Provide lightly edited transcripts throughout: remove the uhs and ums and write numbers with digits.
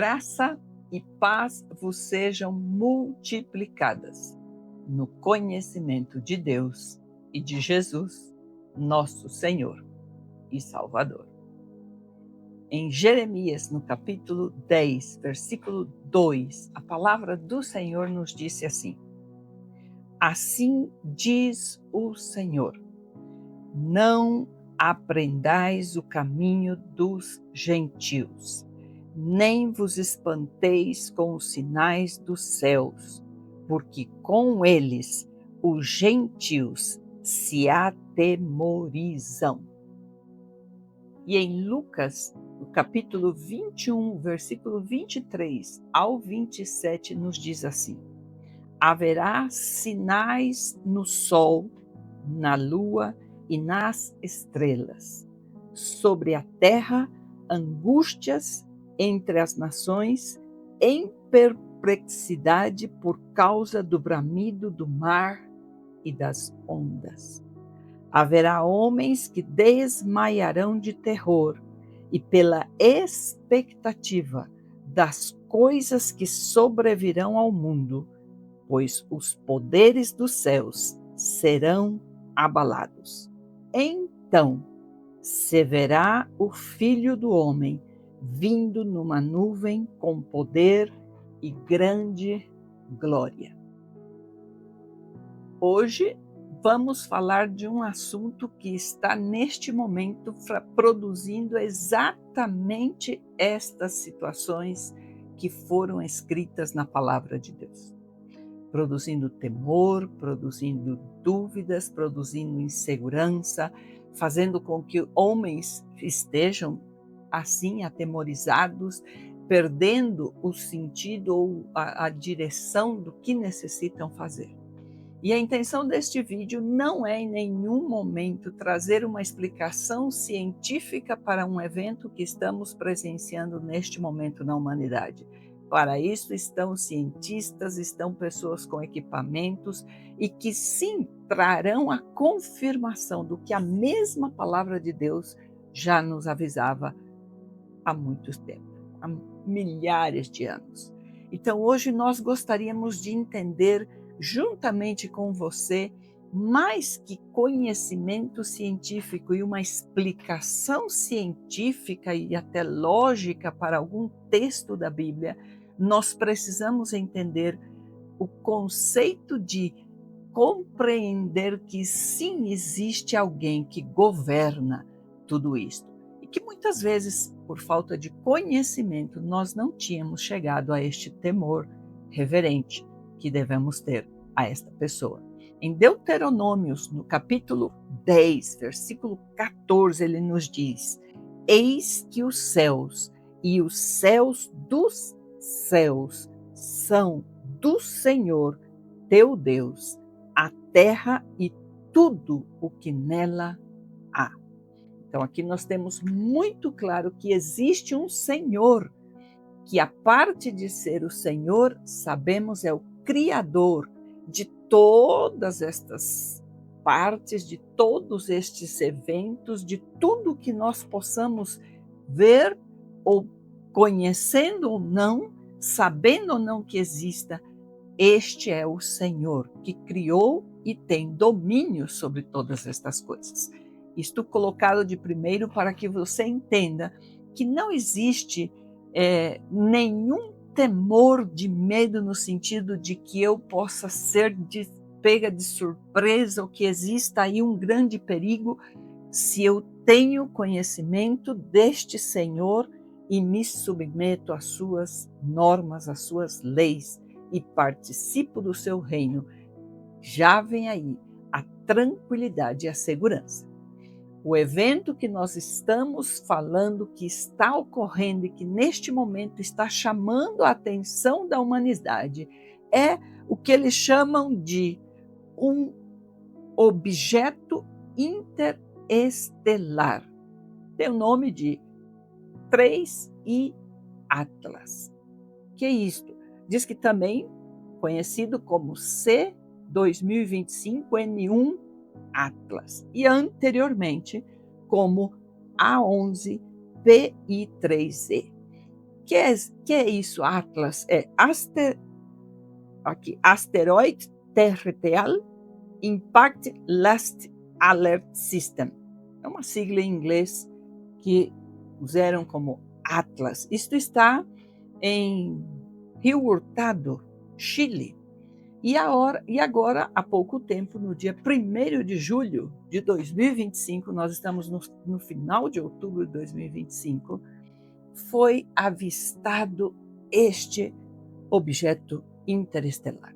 Graça e paz vos sejam multiplicadas no conhecimento de Deus e de Jesus, nosso Senhor e Salvador. Em Jeremias, no capítulo 10, versículo 2, a palavra do Senhor nos disse assim: Assim diz o Senhor, não aprendais o caminho dos gentios, nem vos espanteis com os sinais dos céus, porque com eles os gentios se atemorizam. E em Lucas, no capítulo 21, versículo 23 ao 27, nos diz assim: Haverá sinais no sol, na lua e nas estrelas. Sobre a terra, angústias entre as nações, em perplexidade por causa do bramido do mar e das ondas. Haverá homens que desmaiarão de terror e pela expectativa das coisas que sobrevirão ao mundo, pois os poderes dos céus serão abalados. Então se verá o Filho do Homem vindo numa nuvem com poder e grande glória. Hoje vamos falar de um assunto que está neste momento produzindo exatamente estas situações que foram escritas na palavra de Deus. Produzindo temor, produzindo dúvidas, produzindo insegurança, fazendo com que homens estejam assim atemorizados, perdendo o sentido ou a direção do que necessitam fazer. E a intenção deste vídeo não é em nenhum momento trazer uma explicação científica para um evento que estamos presenciando neste momento na humanidade. Para isso estão cientistas, estão pessoas com equipamentos e que sim trarão a confirmação do que a mesma palavra de Deus já nos avisava há muito tempo, há milhares de anos. Então hoje nós gostaríamos de entender juntamente com você, mais que conhecimento científico e uma explicação científica e até lógica para algum texto da Bíblia, nós precisamos entender o conceito de compreender que sim existe alguém que governa tudo isto. E que muitas vezes, por falta de conhecimento, nós não tínhamos chegado a este temor reverente que devemos ter a esta pessoa. Em Deuteronômios, no capítulo 10, versículo 14, ele nos diz: Eis que os céus e os céus dos céus são do Senhor teu Deus, a terra e tudo o que nela há. Então aqui nós temos muito claro que existe um Senhor, que a parte de ser o Senhor, sabemos, é o Criador de todas estas partes, de todos estes eventos, de tudo que nós possamos ver, ou conhecendo ou não, sabendo ou não que exista, este é o Senhor que criou e tem domínio sobre todas estas coisas. Isto colocado de primeiro para que você entenda que não existe nenhum temor de medo no sentido de que eu possa ser pega de surpresa ou que exista aí um grande perigo se eu tenho conhecimento deste Senhor e me submeto às suas normas, às suas leis e participo do seu reino. Já vem aí a tranquilidade e a segurança. O evento que nós estamos falando, que está ocorrendo e que neste momento está chamando a atenção da humanidade, é o que eles chamam de um objeto interestelar. Tem o nome de 3I Atlas. Que é isto? Diz que também conhecido como C2025N1 Atlas e anteriormente como A11PI3E, que é isso, Atlas? Asteroid Territorial Impact Last Alert System. É uma sigla em inglês que usaram como Atlas. Isto está em Rio Hurtado, Chile. E agora, há pouco tempo, no dia 1º de julho de 2025, nós estamos no final de outubro de 2025, foi avistado este objeto interestelar.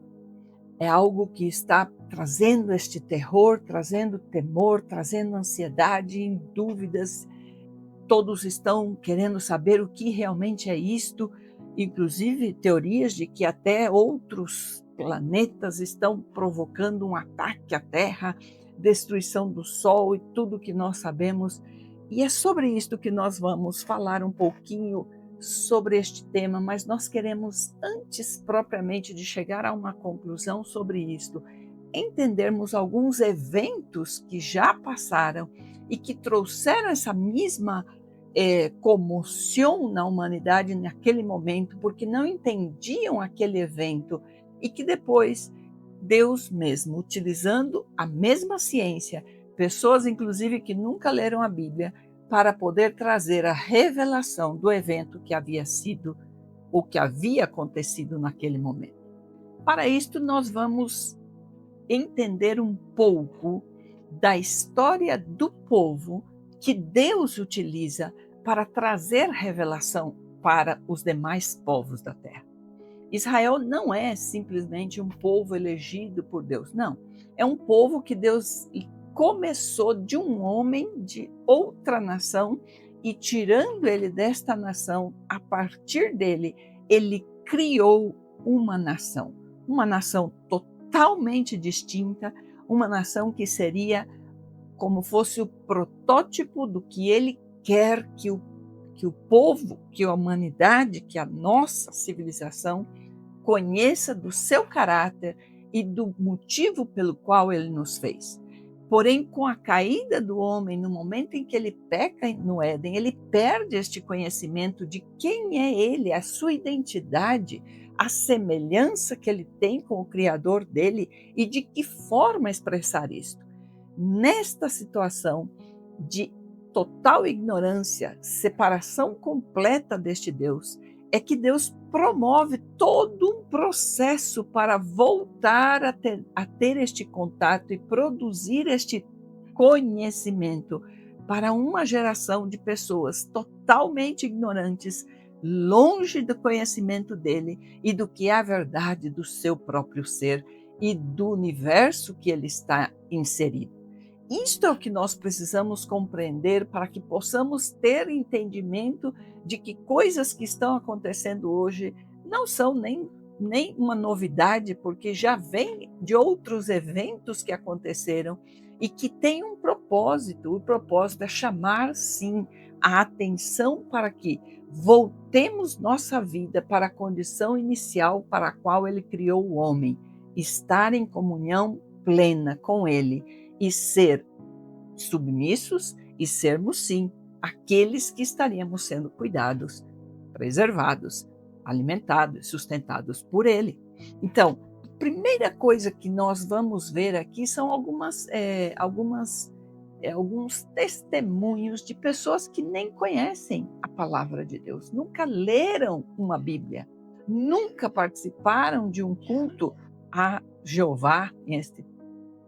É algo que está trazendo este terror, trazendo temor, trazendo ansiedade, dúvidas. Todos estão querendo saber o que realmente é isto, inclusive teorias de que até outros planetas estão provocando um ataque à Terra, destruição do Sol e tudo que nós sabemos. E é sobre isto que nós vamos falar um pouquinho sobre este tema, mas nós queremos, antes propriamente de chegar a uma conclusão sobre isto, entendermos alguns eventos que já passaram e que trouxeram essa mesma comoção na humanidade naquele momento, porque não entendiam aquele evento e que depois Deus mesmo, utilizando a mesma ciência, pessoas inclusive que nunca leram a Bíblia, para poder trazer a revelação do evento que havia sido ou que havia acontecido naquele momento. Para isto, nós vamos entender um pouco da história do povo que Deus utiliza para trazer revelação para os demais povos da terra. Israel não é simplesmente um povo elegido por Deus, não. É um povo que Deus começou de um homem de outra nação e, tirando ele desta nação, a partir dele, ele criou uma nação totalmente distinta, uma nação que seria como fosse o protótipo do que ele quer que o povo, que a humanidade, que a nossa civilização conheça do seu caráter e do motivo pelo qual ele nos fez. Porém, com a caída do homem, no momento em que ele peca no Éden, ele perde este conhecimento de quem é ele, a sua identidade, a semelhança que ele tem com o Criador dele e de que forma expressar isto. Nesta situação de total ignorância, separação completa deste Deus, é que Deus promove todo um processo para voltar a ter este contato e produzir este conhecimento para uma geração de pessoas totalmente ignorantes, longe do conhecimento dele e do que é a verdade do seu próprio ser e do universo que ele está inserido. Isto é o que nós precisamos compreender para que possamos ter entendimento de que coisas que estão acontecendo hoje não são nem uma novidade, porque já vem de outros eventos que aconteceram e que têm um propósito. O propósito é chamar, sim, a atenção para que voltemos nossa vida para a condição inicial para a qual ele criou o homem, estar em comunhão plena com ele e ser submissos e sermos, sim, aqueles que estaríamos sendo cuidados, preservados, alimentados, sustentados por ele. Então, a primeira coisa que nós vamos ver aqui são alguns testemunhos de pessoas que nem conhecem a palavra de Deus, nunca leram uma Bíblia, nunca participaram de um culto a Jeová,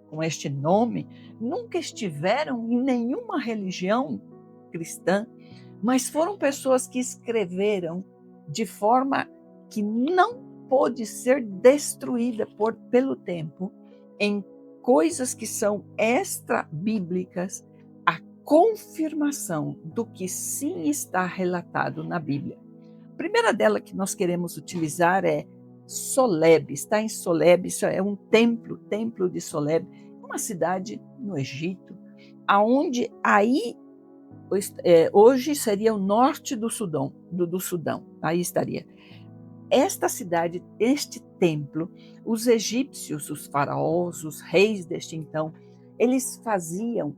com este nome, nunca estiveram em nenhuma religião cristã, mas foram pessoas que escreveram de forma que não pôde ser destruída pelo tempo, em coisas que são extra-bíblicas, a confirmação do que sim está relatado na Bíblia. A primeira dela que nós queremos utilizar é Soleb, está em Soleb, isso é um templo de Soleb, uma cidade no Egito, aonde hoje seria o norte do Sudão, aí estaria. Esta cidade, este templo, os egípcios, os faraós, os reis deste então, eles faziam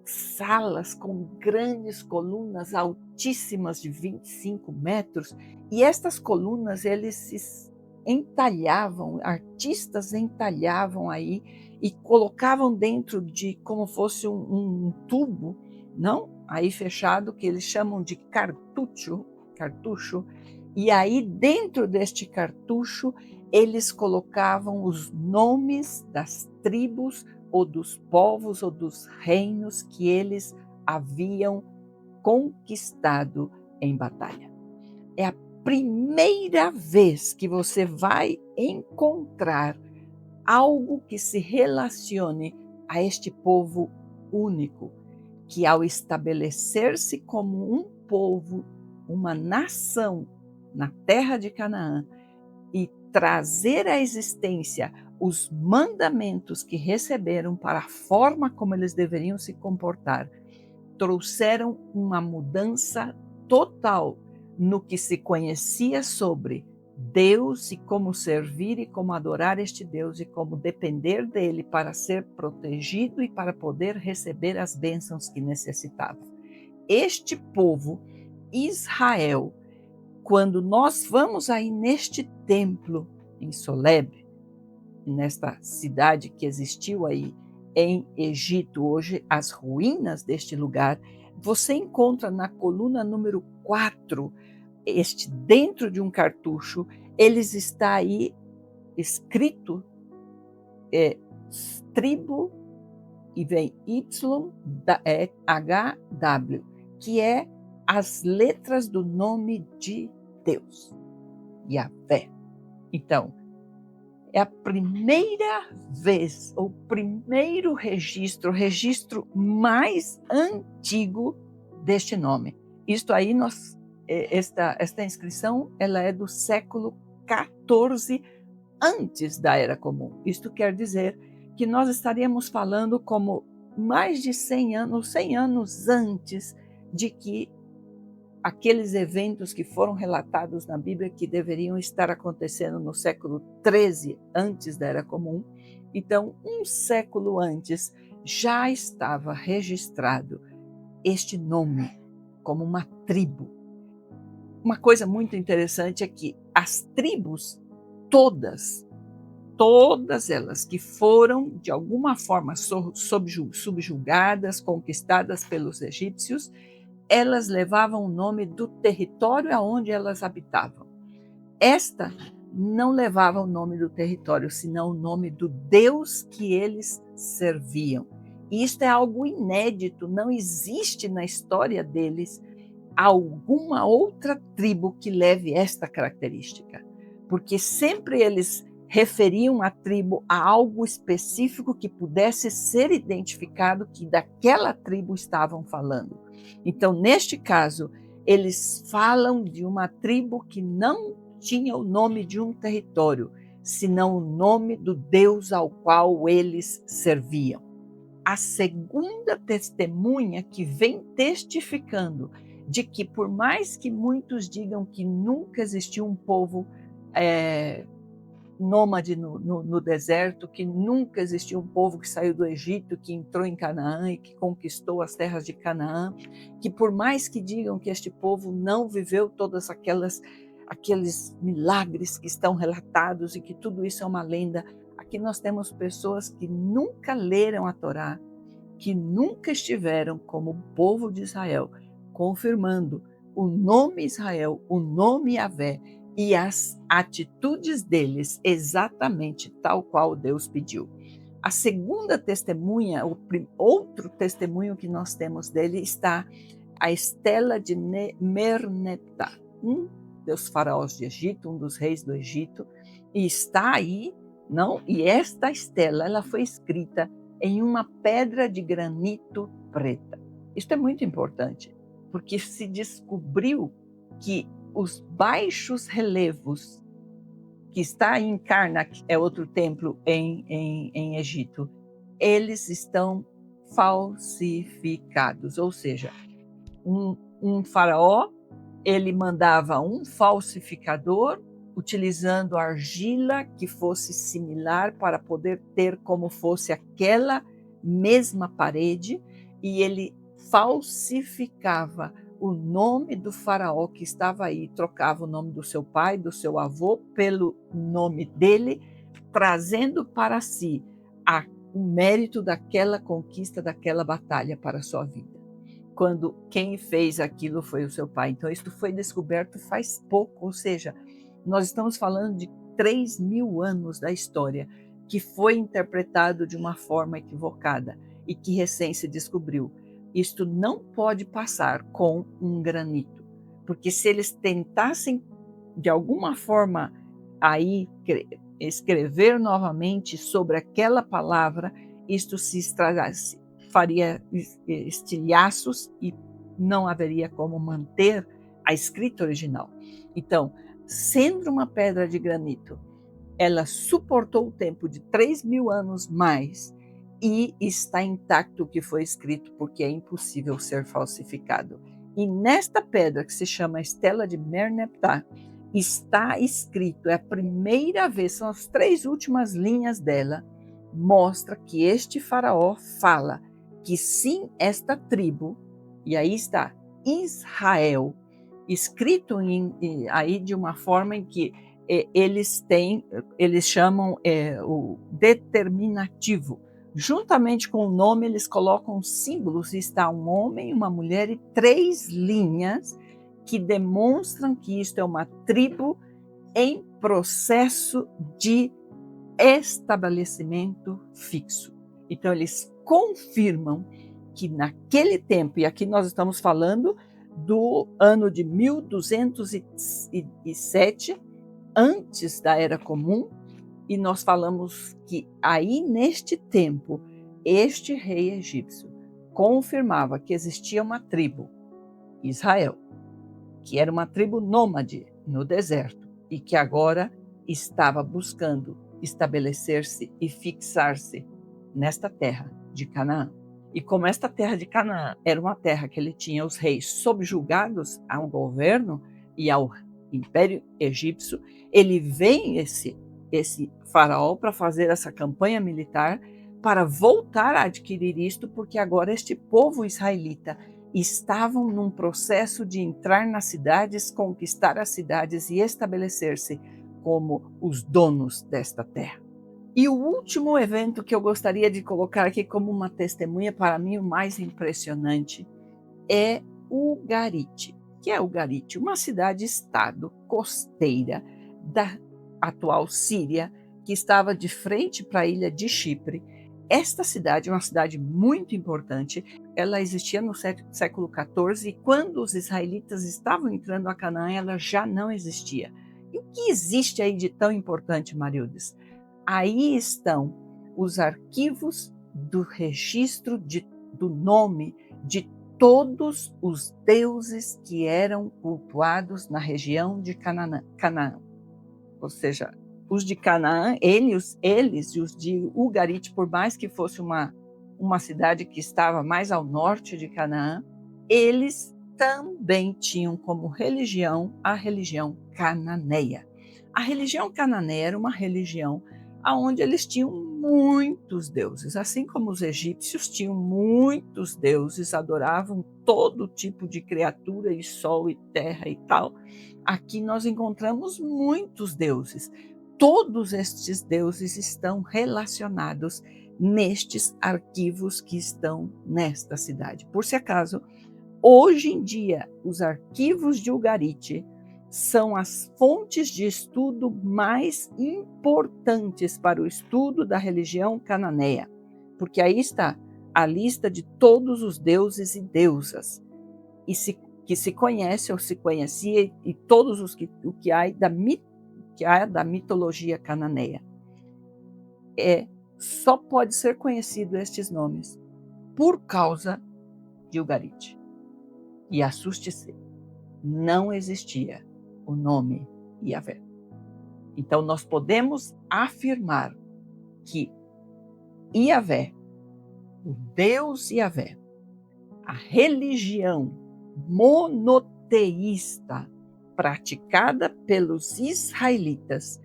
salas com grandes colunas altíssimas de 25 metros, e estas colunas eles se entalhavam, artistas entalhavam aí e colocavam dentro de como fosse um tubo, não? Aí fechado, que eles chamam de cartucho, e aí dentro deste cartucho eles colocavam os nomes das tribos ou dos povos ou dos reinos que eles haviam conquistado em batalha. É a primeira vez que você vai encontrar algo que se relacione a este povo único, que ao estabelecer-se como um povo, uma nação na terra de Canaã e trazer à existência os mandamentos que receberam para a forma como eles deveriam se comportar, trouxeram uma mudança total no que se conhecia sobre Deus e como servir e como adorar este Deus e como depender dele para ser protegido e para poder receber as bênçãos que necessitava. Este povo, Israel, quando nós vamos aí neste templo em Soleb, nesta cidade que existiu aí em Egito, hoje as ruínas deste lugar, você encontra na coluna número 4, dentro de um cartucho, eles está aí escrito tribo, e vem YHW, que é as letras do nome de Deus, Yahvé. Então, é a primeira vez, o primeiro registro, o registro mais antigo deste nome. Isto aí, esta inscrição, ela é do século XIV, antes da Era Comum. Isto quer dizer que nós estaríamos falando como mais de 100 anos antes de que aqueles eventos que foram relatados na Bíblia que deveriam estar acontecendo no século XIII, antes da Era Comum. Então, um século antes, já estava registrado este nome como uma tribo. Uma coisa muito interessante é que as tribos, todas elas que foram, de alguma forma, subjugadas, conquistadas pelos egípcios, elas levavam o nome do território aonde elas habitavam. Esta não levava o nome do território, senão o nome do Deus que eles serviam. E isto é algo inédito, não existe na história deles alguma outra tribo que leve esta característica, porque sempre eles referiam a tribo a algo específico que pudesse ser identificado que daquela tribo estavam falando. Então, neste caso, eles falam de uma tribo que não tinha o nome de um território, senão o nome do Deus ao qual eles serviam. A segunda testemunha que vem testificando de que, por mais que muitos digam que nunca existiu um povo nômade no deserto, que nunca existiu um povo que saiu do Egito, que entrou em Canaã e que conquistou as terras de Canaã, que por mais que digam que este povo não viveu todas aqueles milagres que estão relatados e que tudo isso é uma lenda, aqui nós temos pessoas que nunca leram a Torá, que nunca estiveram como o povo de Israel, confirmando o nome Israel, o nome Yahvé, e as atitudes deles exatamente tal qual Deus pediu. A segunda testemunha, outro testemunho que nós temos dele está a estela de Merneptah, um dos faraós de Egito, um dos reis do Egito, e está aí, não? E esta estela, ela foi escrita em uma pedra de granito preta. Isto é muito importante, porque se descobriu que os baixos relevos que está em Karnak, é outro templo em Egito, eles estão falsificados, ou seja, um faraó, ele mandava um falsificador utilizando argila que fosse similar para poder ter como fosse aquela mesma parede, e ele falsificava o nome do faraó que estava aí, trocava o nome do seu pai, do seu avô, pelo nome dele, trazendo para si o mérito daquela conquista, daquela batalha para a sua vida. Quando quem fez aquilo foi o seu pai. Então, isso foi descoberto faz pouco, ou seja, nós estamos falando de 3.000 anos da história que foi interpretado de uma forma equivocada e que recém se descobriu. Isto não pode passar com um granito, porque se eles tentassem de alguma forma aí escrever novamente sobre aquela palavra, isto se estragasse, faria estilhaços e não haveria como manter a escrita original. Então, sendo uma pedra de granito, ela suportou o tempo de 3.000 anos mais e está intacto o que foi escrito, porque é impossível ser falsificado. E nesta pedra, que se chama Estela de Merneptah, está escrito, é a primeira vez, são as 3 últimas linhas dela, mostra que este faraó fala que sim, esta tribo, e aí está, Israel, escrito aí de uma forma em que eles chamam o determinativo. Juntamente com o nome, eles colocam símbolos, está um homem, uma mulher e 3 linhas que demonstram que isto é uma tribo em processo de estabelecimento fixo. Então, eles confirmam que naquele tempo, e aqui nós estamos falando do ano de 1207, antes da Era Comum, e nós falamos que aí neste tempo, este rei egípcio confirmava que existia uma tribo, Israel, que era uma tribo nômade no deserto e que agora estava buscando estabelecer-se e fixar-se nesta terra de Canaã. E como esta terra de Canaã era uma terra que ele tinha os reis subjugados ao governo e ao Império Egípcio, ele vem esse faraó para fazer essa campanha militar para voltar a adquirir isto, porque agora este povo israelita estavam num processo de entrar nas cidades, conquistar as cidades e estabelecer-se como os donos desta terra. E o último evento que eu gostaria de colocar aqui como uma testemunha, para mim o mais impressionante, é Ugarit. Que é Ugarit? Uma cidade-estado costeira da atual Síria, que estava de frente para a ilha de Chipre. Esta cidade é uma cidade muito importante, ela existia no século XIV e quando os israelitas estavam entrando a Canaã, ela já não existia. E o que existe aí de tão importante, Marildes? Aí estão os arquivos do registro do nome de todos os deuses que eram cultuados na região de Canaã. Ou seja, os de Canaã, eles e os de Ugarit, por mais que fosse uma cidade que estava mais ao norte de Canaã, eles também tinham como religião a religião cananeia. A religião cananeia era uma religião onde eles tinham muitos deuses, assim como os egípcios tinham muitos deuses, adoravam todo tipo de criatura, e sol e terra e tal. Aqui nós encontramos muitos deuses. Todos estes deuses estão relacionados nestes arquivos que estão nesta cidade. Por se acaso, hoje em dia, os arquivos de Ugarit são as fontes de estudo mais importantes para o estudo da religião cananeia, porque aí está a lista de todos os deuses e deusas que se conhece ou se conhecia e todos o que há da mitologia cananeia. Só pode ser conhecido estes nomes por causa de Ugarit. E assuste-se, não existia o nome Yahvé. Então nós podemos afirmar que Yahvé, o Deus Yahvé, a religião monoteísta praticada pelos israelitas,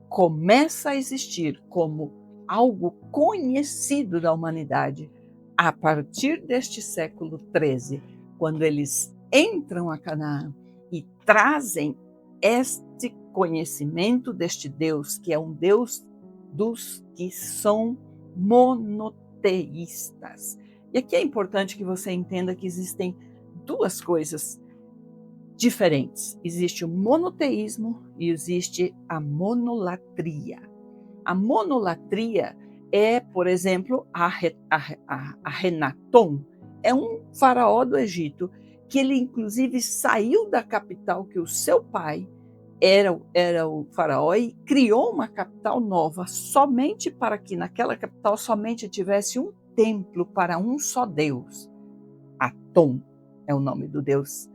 começa a existir como algo conhecido da humanidade A partir deste século XIII, quando eles entram a Canaã e trazem este conhecimento deste Deus, que é um Deus dos que são monoteístas. E aqui é importante que você entenda que existem duas coisas diferentes. Existe o monoteísmo e existe a monolatria. A monolatria é, por exemplo, a Renaton, é um faraó do Egito que ele inclusive saiu da capital que o seu pai era o faraó e criou uma capital nova somente para que naquela capital somente tivesse um templo para um só Deus. Atom é o nome do Deus.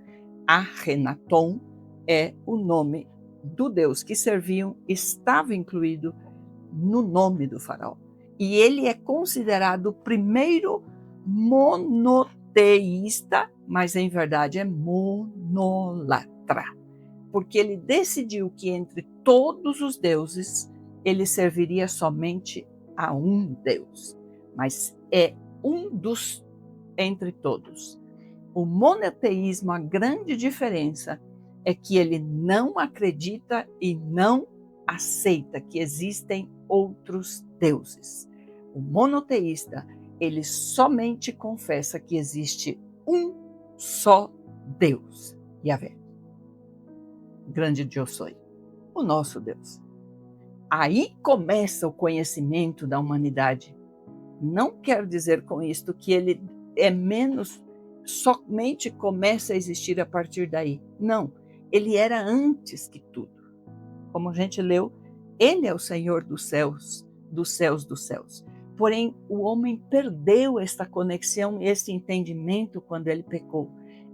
Akhenaton é o nome do Deus que serviam, estava incluído no nome do faraó. E ele é considerado o primeiro monoteísta, mas em verdade é monolatra, porque ele decidiu que entre todos os deuses ele serviria somente a um Deus, mas é um dos entre todos. O monoteísmo, a grande diferença é que ele não acredita e não aceita que existem outros deuses. O monoteísta, ele somente confessa que existe um só Deus, Yahvé, grande Deus soy, o nosso Deus. Aí começa o conhecimento da humanidade. Não quero dizer com isto que ele é menos, somente começa a existir a partir daí. Não, ele era antes que tudo. Como a gente leu, ele é o Senhor dos céus, dos céus dos céus. Porém, o homem perdeu esta conexão, esse entendimento quando ele pecou.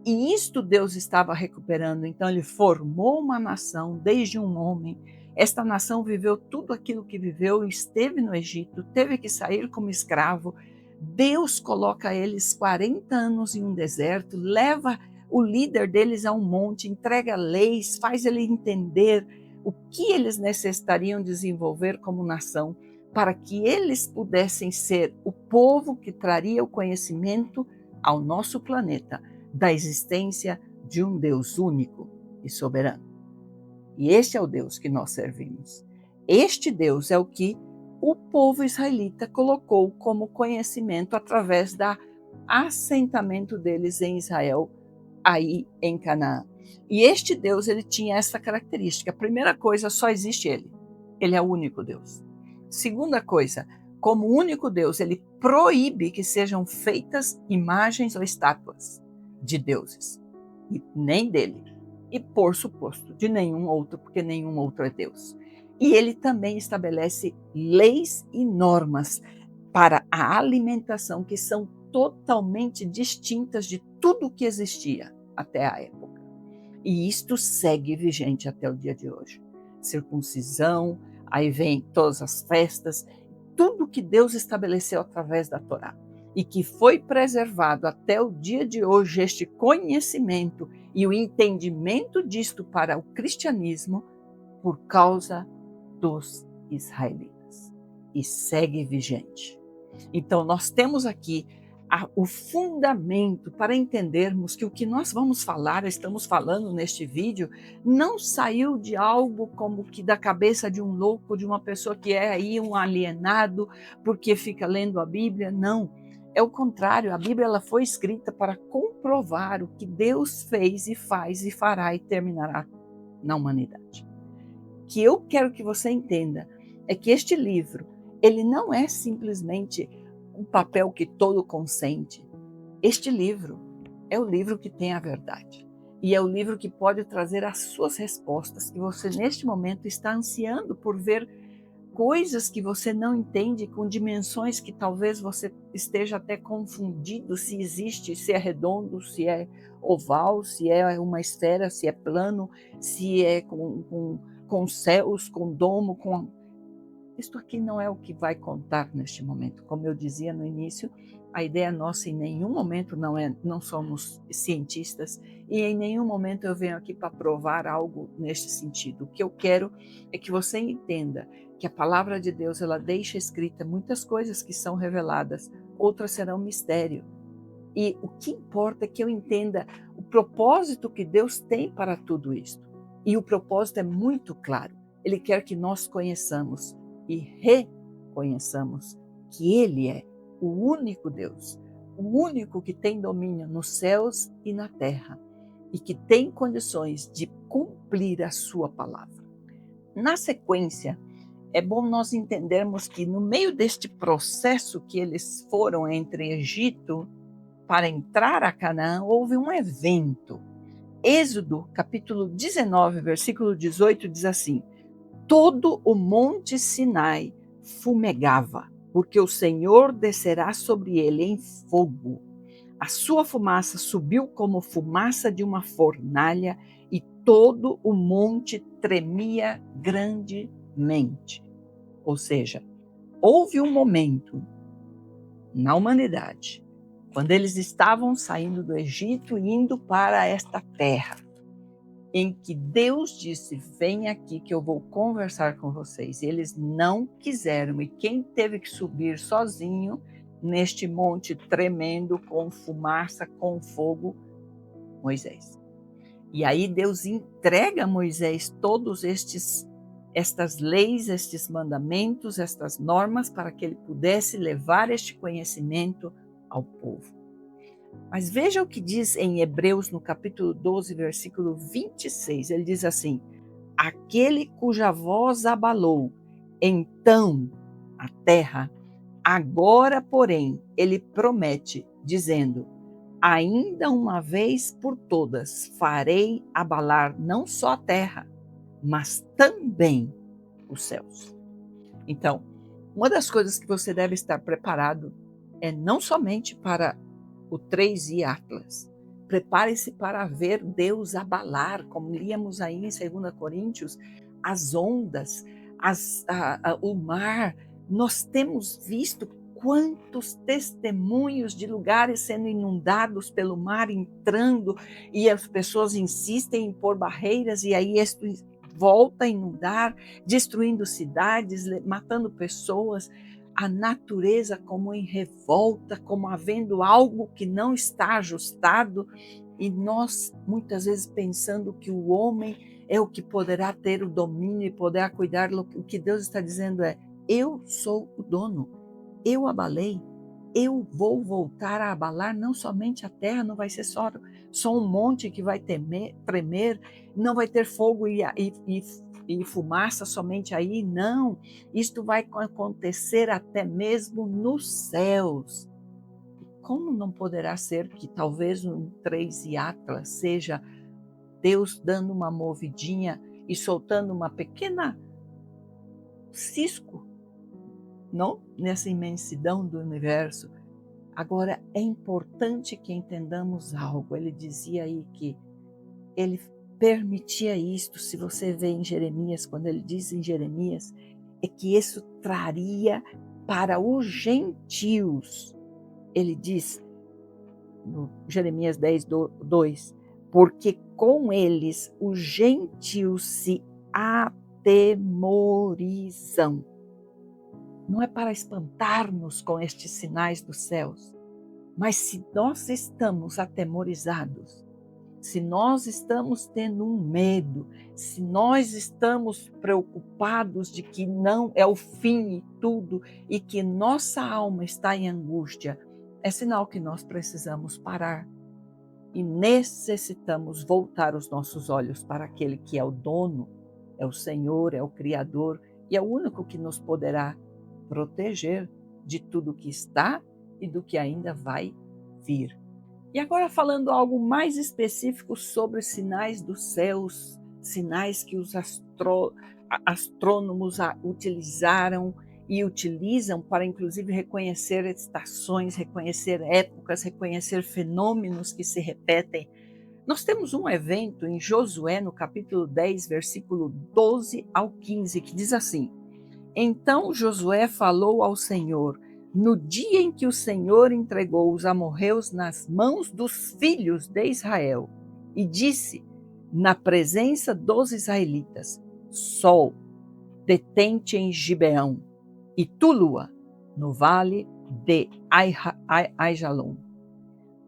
E isto Deus estava recuperando. Então ele formou uma nação desde um homem. Esta nação viveu tudo aquilo que viveu, esteve no Egito, teve que sair como escravo. Deus coloca eles 40 anos em um deserto, leva o líder deles a um monte, entrega leis, faz ele entender o que eles necessitariam desenvolver como nação para que eles pudessem ser o povo que traria o conhecimento ao nosso planeta da existência de um Deus único e soberano. E este é o Deus que nós servimos. Este Deus é o que o povo israelita colocou como conhecimento através do assentamento deles em Israel, aí em Canaã. E este Deus, ele tinha essa característica. A primeira coisa, só existe ele. Ele é o único Deus. Segunda coisa, como único Deus, ele proíbe que sejam feitas imagens ou estátuas de deuses, e nem dele. E, por suposto, de nenhum outro, porque nenhum outro é Deus. E ele também estabelece leis e normas para a alimentação que são totalmente distintas de tudo o que existia até a época. E isto segue vigente até o dia de hoje. Circuncisão, aí vem todas as festas, tudo que Deus estabeleceu através da Torá. E que foi preservado até o dia de hoje, este conhecimento e o entendimento disto para o cristianismo por causa dos israelitas. E segue vigente. Então, nós temos aqui o fundamento para entendermos que o que nós vamos falar, estamos falando neste vídeo, não saiu de algo como que da cabeça de um louco, de uma pessoa que é aí um alienado porque fica lendo a Bíblia. Não, é o contrário. A Bíblia ela foi escrita para comprovar o que Deus fez e faz e fará e terminará na humanidade. O que eu quero que você entenda é que este livro, ele não é simplesmente um papel que todo consente. Este livro é o livro que tem a verdade. E é o livro que pode trazer as suas respostas, que você neste momento está ansiando por ver coisas que você não entende, com dimensões que talvez você esteja até confundido se existe, se é redondo, se é oval, se é uma esfera, se é plano, se é com céus, com domo, com... Isto aqui não é o que vai contar neste momento. Como eu dizia no início, a ideia nossa em nenhum momento não somos cientistas e em nenhum momento eu venho aqui para provar algo neste sentido. O que eu quero é que você entenda que a palavra de Deus ela deixa escrita muitas coisas que são reveladas outras serão mistério. E o que importa é que eu entenda o propósito que Deus tem para tudo isso. E o propósito é muito claro. Ele quer que nós conheçamos e reconheçamos que Ele é o único Deus, o único que tem domínio nos céus e na terra e que tem condições de cumprir a sua palavra. Na sequência, é bom nós entendermos que no meio deste processo que eles foram entre Egito para entrar a Canaã, houve um evento. Êxodo, capítulo 19, versículo 18, diz assim: todo o monte Sinai fumegava, porque o Senhor descerá sobre ele em fogo. A sua fumaça subiu como fumaça de uma fornalha e todo o monte tremia grandemente. Ou seja, houve um momento na humanidade, quando eles estavam saindo do Egito e indo para esta terra, em que Deus disse: vem aqui que eu vou conversar com vocês. E eles não quiseram, e quem teve que subir sozinho neste monte tremendo, com fumaça, com fogo? Moisés. E aí Deus entrega a Moisés todos estas leis, estes mandamentos, estas normas, para que ele pudesse levar este conhecimento ao povo. Mas veja o que diz em Hebreus, no capítulo 12, versículo 26. Ele diz assim: aquele cuja voz abalou, então, a terra, agora, porém, ele promete, dizendo: ainda uma vez por todas farei abalar não só a terra, mas também os céus. Então, uma das coisas que você deve estar preparado é não somente para o 3i Atlas. Prepare-se para ver Deus abalar, como líamos aí em 2 Coríntios, as ondas, o mar. Nós temos visto quantos testemunhos de lugares sendo inundados pelo mar entrando, e as pessoas insistem em pôr barreiras, e aí isso volta a inundar, destruindo cidades, matando pessoas. A natureza como em revolta, como havendo algo que não está ajustado, e nós muitas vezes pensando que o homem é o que poderá ter o domínio e poderá cuidar. O que Deus está dizendo é: eu sou o dono, eu abalei, eu vou voltar a abalar não somente a terra, não vai ser só um monte que vai tremer, não vai ter fogo e fumaça somente aí, não. Isto vai acontecer até mesmo nos céus. Como não poderá ser que talvez um 3i Atlas seja Deus dando uma movidinha e soltando uma pequena cisco, não? Nessa imensidão do universo. Agora, é importante que entendamos algo. Ele dizia aí que ele permitia isto. Se você vê em Jeremias, quando ele diz em Jeremias, é que isso traria para os gentios. Ele diz, no Jeremias 10, 2, porque com eles os gentios se atemorizam. Não é para espantar-nos com estes sinais dos céus, mas se nós estamos atemorizados, se nós estamos tendo um medo, se nós estamos preocupados de que não é o fim e tudo, e que nossa alma está em angústia, é sinal que nós precisamos parar e necessitamos voltar os nossos olhos para aquele que é o dono, é o Senhor, é o Criador, e é o único que nos poderá proteger de tudo que está e do que ainda vai vir. E agora falando algo mais específico sobre os sinais dos céus, sinais que os astrônomos utilizaram e utilizam para inclusive reconhecer estações, reconhecer épocas, reconhecer fenômenos que se repetem. Nós temos um evento em Josué, no capítulo 10, versículo 12 ao 15, que diz assim: então Josué falou ao Senhor, no dia em que o Senhor entregou os amorreus nas mãos dos filhos de Israel, e disse, na presença dos israelitas: Sol, detente em Gibeão, e tu, lua, no vale de Aijalon.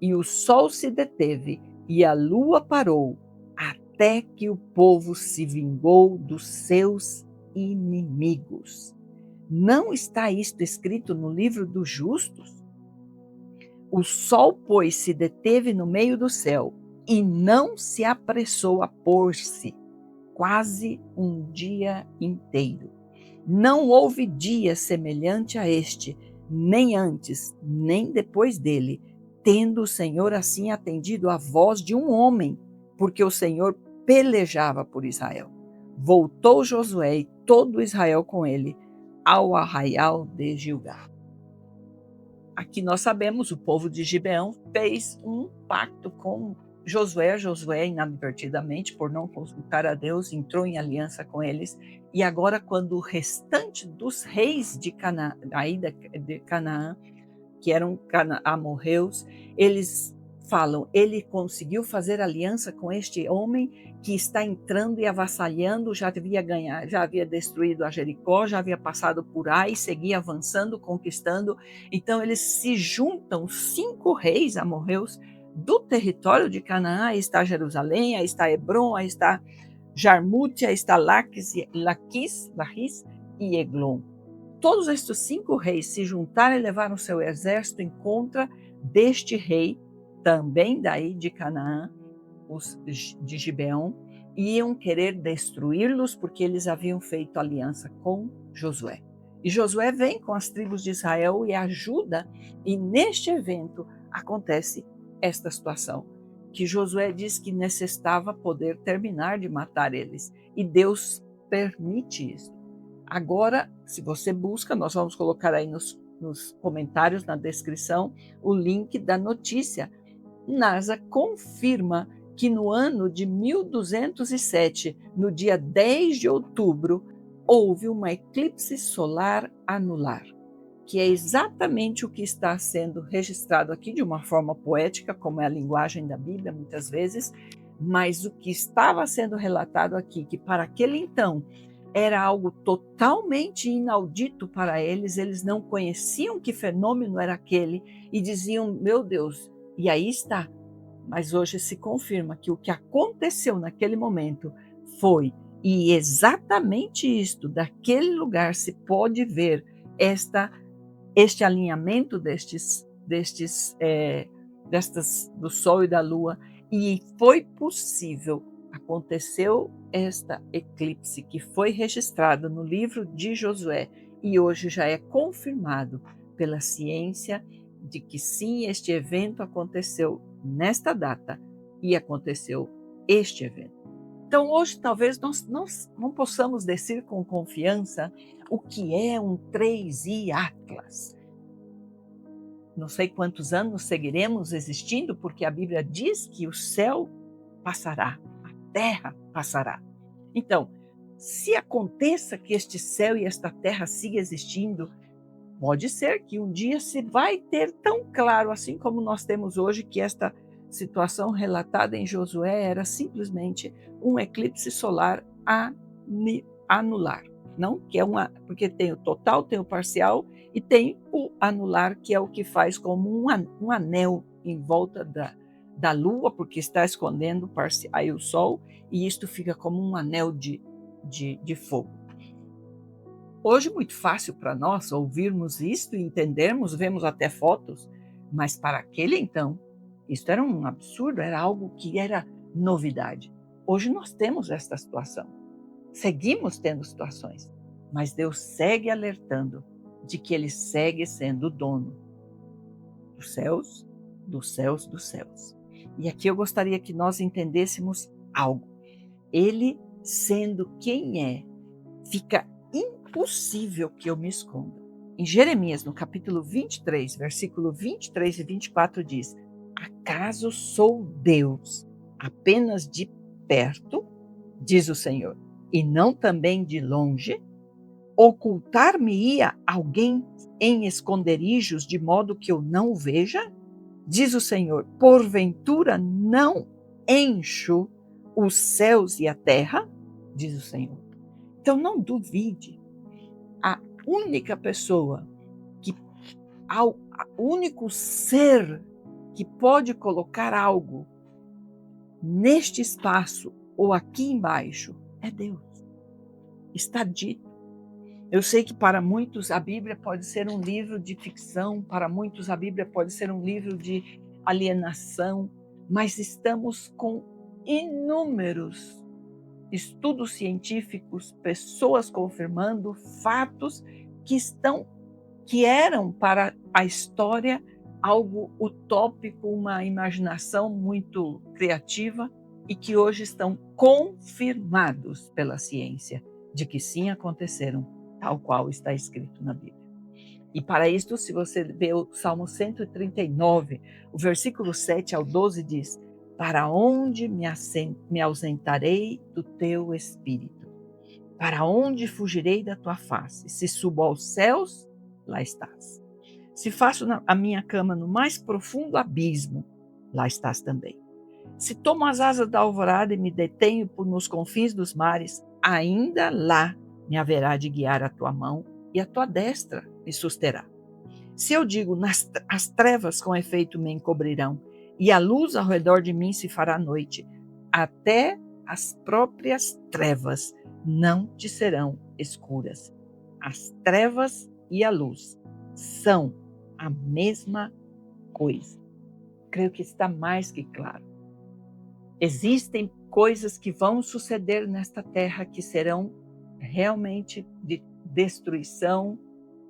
E o sol se deteve e a lua parou, até que o povo se vingou dos seus inimigos. Não está isto escrito no livro dos justos? O sol, pois, se deteve no meio do céu e não se apressou a pôr-se, quase um dia inteiro. Não houve dia semelhante a este, nem antes, nem depois dele, tendo o Senhor assim atendido à voz de um homem, porque o Senhor pelejava por Israel. Voltou Josué e todo Israel com ele ao arraial de Gilgal. Aqui nós sabemos, o povo de Gibeão fez um pacto com Josué. Josué, inadvertidamente, por não consultar a Deus, entrou em aliança com eles. E agora, quando o restante dos reis de Canaã, que eram amorreus, eles falam, ele conseguiu fazer aliança com este homem que está entrando e avassalhando, já havia destruído a Jericó, já havia passado por Ai, seguia avançando, conquistando. Então eles se juntam, 5 reis amorreus do território de Canaã. Aí está Jerusalém, aí está Hebron, aí está Jarmute, aí está Laquis e Eglon. Todos estes 5 reis se juntaram e levaram seu exército em contra deste rei, também daí de Canaã, os de Gibeão, e iam querer destruí-los porque eles haviam feito aliança com Josué. E Josué vem com as tribos de Israel e ajuda, e neste evento acontece esta situação, que Josué diz que necessitava poder terminar de matar eles, e Deus permite isso. Agora, se você busca, nós vamos colocar aí nos comentários, na descrição, o link da notícia. NASA confirma que no ano de 1207, no dia 10 de outubro, houve uma eclipse solar anular, que é exatamente o que está sendo registrado aqui de uma forma poética, como é a linguagem da Bíblia, muitas vezes, mas o que estava sendo relatado aqui, que para aquele então era algo totalmente inaudito para eles, eles não conheciam que fenômeno era aquele e diziam, meu Deus, e aí está. Mas hoje se confirma que o que aconteceu naquele momento foi, e exatamente isto, daquele lugar se pode ver este alinhamento do Sol e da Lua, e foi possível, aconteceu esta eclipse que foi registrada no livro de Josué e hoje já é confirmado pela ciência de que sim, este evento aconteceu nesta data e aconteceu este evento. Então hoje talvez nós não possamos dizer com confiança o que é um 3i Atlas. Não sei quantos anos seguiremos existindo, porque a Bíblia diz que o céu passará, a terra passará. Então, se aconteça que este céu e esta terra sigam existindo, pode ser que um dia se vai ter tão claro, assim como nós temos hoje, que esta situação relatada em Josué era simplesmente um eclipse solar anular. Não que porque tem o total, tem o parcial e tem o anular, que é o que faz como um anel em volta da Lua, porque está escondendo aí o Sol, e isto fica como um anel de fogo. Hoje, muito fácil para nós ouvirmos isto e entendermos, vemos até fotos, mas para aquele então, isso era um absurdo, era algo que era novidade. Hoje nós temos esta situação, seguimos tendo situações, mas Deus segue alertando de que Ele segue sendo o dono dos céus, dos céus, dos céus. E aqui eu gostaria que nós entendêssemos algo. Ele, sendo quem é, fica impossível que eu me esconda. Em Jeremias, no capítulo 23, versículo 23 e 24, diz: acaso sou Deus apenas de perto, diz o Senhor, e não também de longe? Ocultar-me-ia alguém em esconderijos de modo que eu não o veja? Diz o Senhor, porventura não encho os céus e a terra? Diz o Senhor. Então não duvide, a única pessoa que o único ser que pode colocar algo neste espaço ou aqui embaixo é Deus. Está dito. Eu sei que para muitos a Bíblia pode ser um livro de ficção, para muitos a Bíblia pode ser um livro de alienação, mas estamos com inúmeros estudos científicos, pessoas confirmando fatos que eram para a história algo utópico, uma imaginação muito criativa e que hoje estão confirmados pela ciência de que sim aconteceram, tal qual está escrito na Bíblia. E para isto, se você vê o Salmo 139, o versículo 7 ao 12 diz: para onde me ausentarei do teu espírito? Para onde fugirei da tua face? Se subo aos céus, lá estás. Se faço a minha cama no mais profundo abismo, lá estás também. Se tomo as asas da alvorada e me detenho nos confins dos mares, ainda lá me haverá de guiar a tua mão e a tua destra me susterá. Se eu digo, as trevas com efeito me encobrirão, e a luz ao redor de mim se fará noite, até as próprias trevas não te serão escuras. As trevas e a luz são a mesma coisa. Creio que está mais que claro. Existem coisas que vão suceder nesta terra que serão realmente de destruição,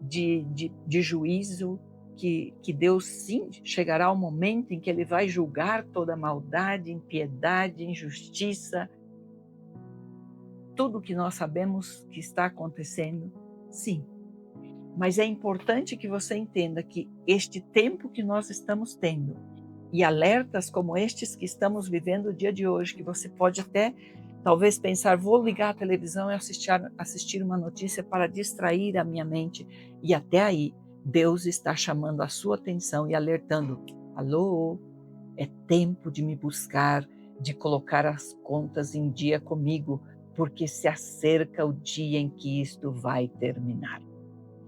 de juízo, que Deus sim chegará ao momento em que Ele vai julgar toda maldade, impiedade, injustiça, tudo que nós sabemos que está acontecendo, sim. Mas é importante que você entenda que este tempo que nós estamos tendo e alertas como estes que estamos vivendo o dia de hoje, que você pode até talvez pensar, vou ligar a televisão e assistir uma notícia para distrair a minha mente. E até aí, Deus está chamando a sua atenção e alertando: alô, é tempo de me buscar, de colocar as contas em dia comigo, porque se acerca o dia em que isto vai terminar.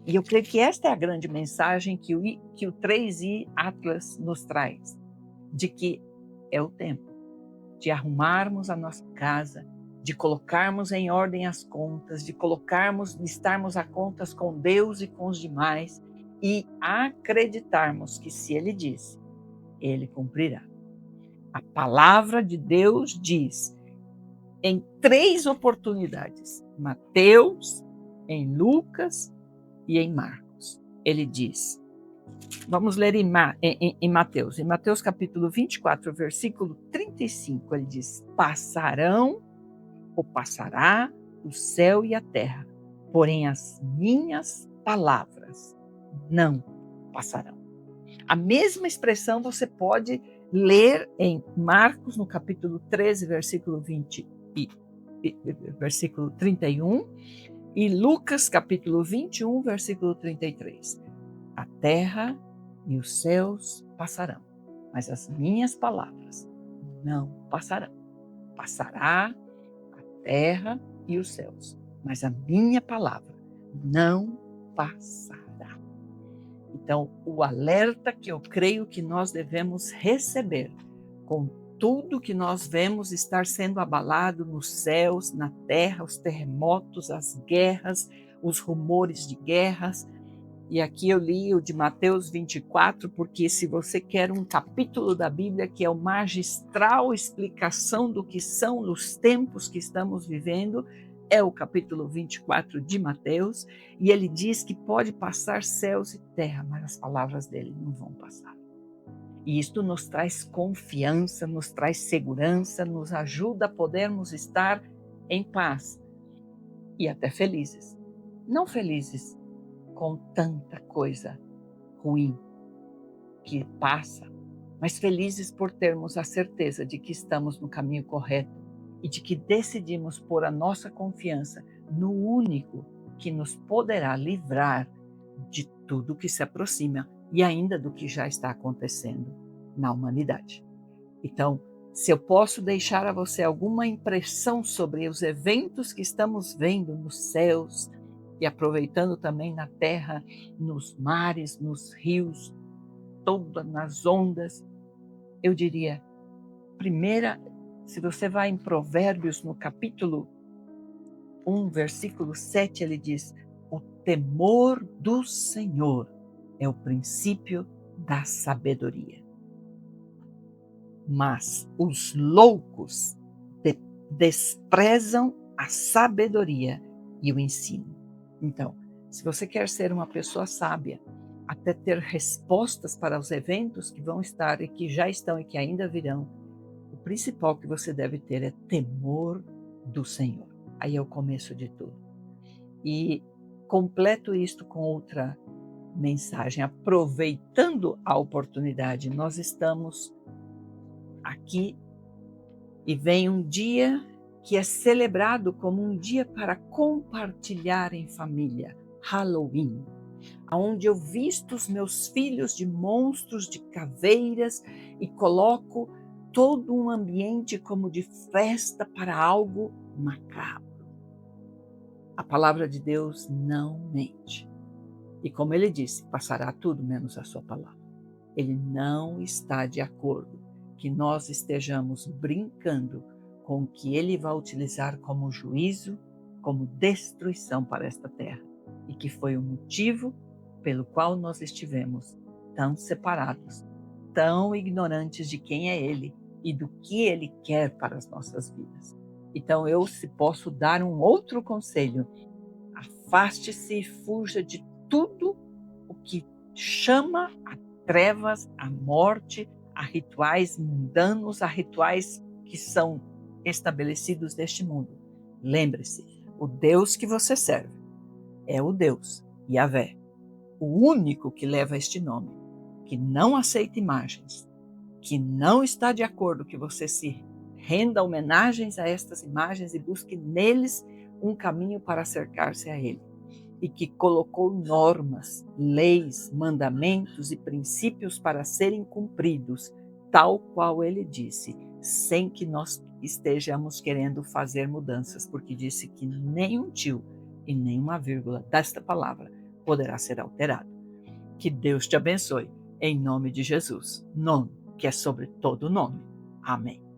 E eu creio que esta é a grande mensagem que o 3i Atlas nos traz, de que é o tempo de arrumarmos a nossa casa, de colocarmos em ordem as contas, de estarmos a contas com Deus e com os demais e acreditarmos que se Ele disse, Ele cumprirá. A palavra de Deus diz em 3 oportunidades, Mateus, em Lucas e em Marcos. Ele diz, vamos ler em Mateus. Em Mateus capítulo 24, versículo 35, ele diz: passarão ou passará o céu e a terra, porém as minhas palavras não passarão. A mesma expressão você pode ler em Marcos, no capítulo 13, versículo 20 versículo 31, e Lucas, capítulo 21, versículo 33. A terra e os céus passarão, mas as minhas palavras não passarão. Passará a terra e os céus, mas a minha palavra não passará. Então, o alerta que eu creio que nós devemos receber com tudo que nós vemos estar sendo abalado nos céus, na terra, os terremotos, as guerras, os rumores de guerras. E aqui eu li o de Mateus 24, porque se você quer um capítulo da Bíblia que é uma magistral explicação do que são os tempos que estamos vivendo, é o capítulo 24 de Mateus, e ele diz que pode passar céus e terra, mas as palavras dele não vão passar. E isto nos traz confiança, nos traz segurança, nos ajuda a podermos estar em paz e até felizes. Não felizes com tanta coisa ruim que passa, mas felizes por termos a certeza de que estamos no caminho correto e de que decidimos pôr a nossa confiança no único que nos poderá livrar de tudo que se aproxima e ainda do que já está acontecendo na humanidade. Então, se eu posso deixar a você alguma impressão sobre os eventos que estamos vendo nos céus, e aproveitando também na terra, nos mares, nos rios, todas nas ondas, eu diria, primeira, se você vai em Provérbios, no capítulo 1, versículo 7, ele diz: o temor do Senhor é o princípio da sabedoria. Mas os loucos desprezam a sabedoria e o ensino. Então, se você quer ser uma pessoa sábia, até ter respostas para os eventos que vão estar e que já estão e que ainda virão, o principal que você deve ter é temor do Senhor. Aí é o começo de tudo. E completo isto com outra mensagem. Aproveitando a oportunidade, nós estamos aqui e vem um dia que é celebrado como um dia para compartilhar em família, Halloween, onde eu visto os meus filhos de monstros, de caveiras e coloco todo um ambiente como de festa para algo macabro. A palavra de Deus não mente. E como ele disse, passará tudo menos a sua palavra. Ele não está de acordo que nós estejamos brincando com o que ele vai utilizar como juízo, como destruição para esta terra. E que foi o motivo pelo qual nós estivemos tão separados, tão ignorantes de quem é ele e do que ele quer para as nossas vidas. Então eu, se posso dar um outro conselho, afaste-se e fuja de tudo o que chama a trevas, a morte, a rituais mundanos, a rituais que são estabelecidos neste mundo. Lembre-se, o Deus que você serve é o Deus Yahvé, o único que leva este nome, que não aceita imagens, que não está de acordo que você se renda homenagens a estas imagens e busque neles um caminho para acercar-se a ele. E que colocou normas, leis, mandamentos e princípios para serem cumpridos, tal qual ele disse, sem que nós estejamos querendo fazer mudanças, porque disse que nem um tio e nem uma vírgula desta palavra poderá ser alterado. Que Deus te abençoe, em nome de Jesus, nome que é sobre todo nome. Amém.